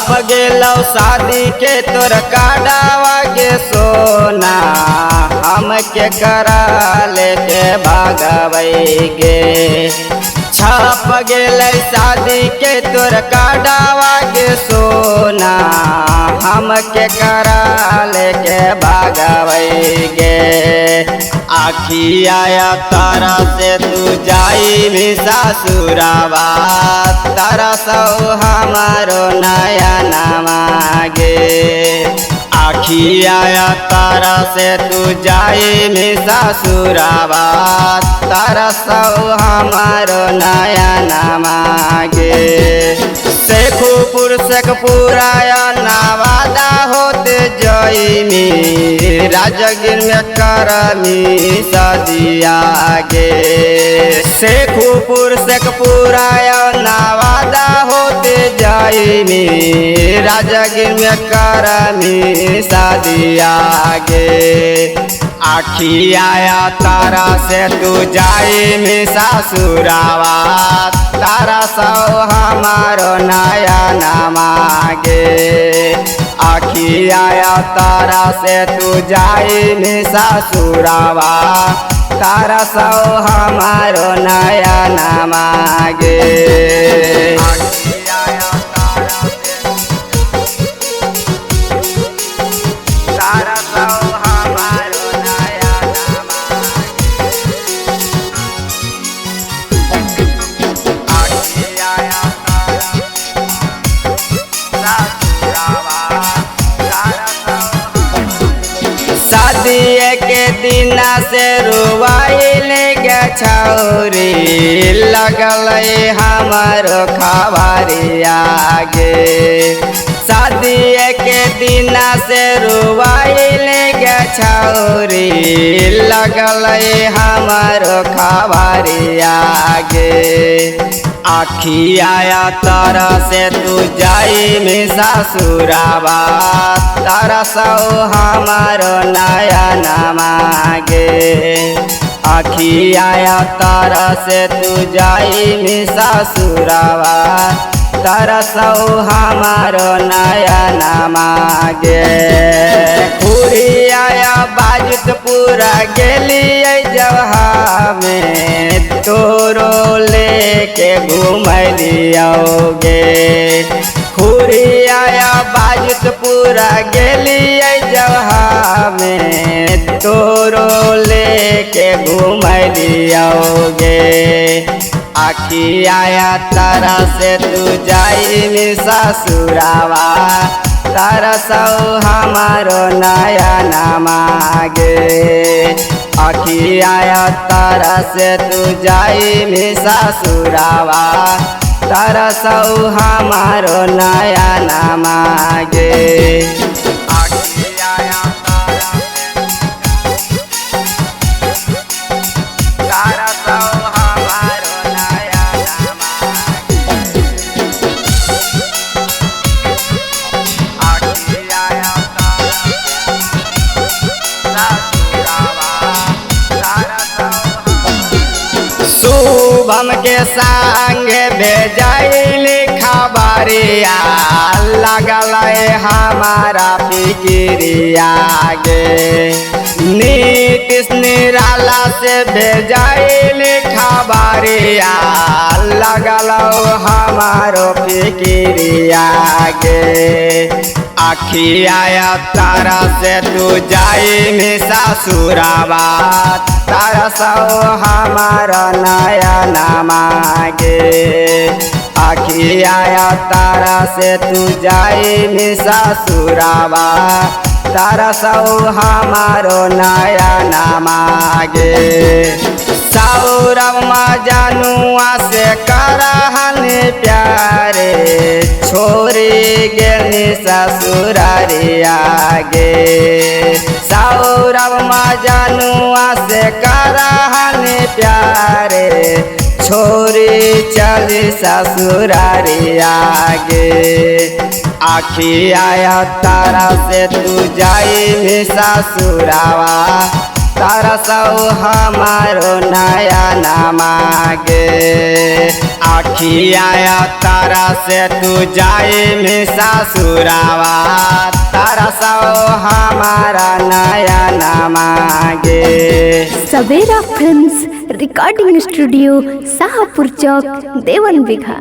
छप गेलौ शादी के तोर काडावा के सोना, हम के करा लेके भागवई गे। छप गेलै शादी के तोर काडावा के सोना, हम के करा लेके भागवई गे। आखी आया तारा से तू जाई भी सासुरावा, तारा सौ हमारो नया नमागे। आखी आया तारा से तू जाई भी सासुरावा, तारा सौ हमारो नया नमागे। शेखुपुर शेखपुराया नवादा होते जईमी, राजगीर में करमी सदिया गे। शेखुपुर शेखपुराया नवादा होते जईमी, राजगीर में करमी सदिया गे। आखी आया तारा से तू जाई में सासुरावा, तारा सौ हमारो नया नमागे। आखी आया तारा से तू जाई में सासुरावा, तारा सौ हमारो नया नमागे। शादी के दिन से रुआइल गे छौरी, लगल हमारो खबरिया गे। शादी के दिन से रुआइल गे छौरी, लगल हमारो खबरिया गे। आखी आया तारा से तू जाई में सासुरावा, तारा सौ हमारो नया नमागे। आखी आया तारा से तू जाई में सासुरावा, तारा सौ हमारो नया नमागे। पूरी आया बाजुत पूरा गेलिए जवहा में, तोरो लेके घूमलियोगे। खुरी आया बाजुत पूरा गेलिए जवहा में, तोरो लेके घूमलियोगे। आखी आया तारा से तू जाई में सासुरावा, तारा सौ हमारो नया नमागे। आखी आया तारा से तू जाई में सासुरावा, तारा सौ हमारो नया नमागे। आखी आया तारा सौ हमारो नया नमागे। आखी आया शुभम के संग भेजाइल खबरिया, लगल हमारा फिक्रिया गे। नीतीश निराला से भेजाइल खबरिया, लगल हमारो फिक्रिया गे। आखी आया तारा से तू जाई में सासुरावा, तारा सौ हमारा नया नमागे। आखी आया तारा से तू जाई में सासुरावा, तारा सौ हमारो नया नमागे। सौरभ मजनुआ से करहन प्यारे, छोरी गेली ससुरारिया गे। सौरभ मजनुआ से करहन प्यारे, छोरी चली ससुरारिया गे। आखी आया तारा से तू जाई भी ससुरावा, तरसौ हमारो नया नमागे आखिया तरस तू जाए में ससुरावा तरसौ हमारा नया नमागे। सवेरा फिल्म्स रिकॉर्डिंग स्टूडियो शाहपुर चौक देवन बिघा।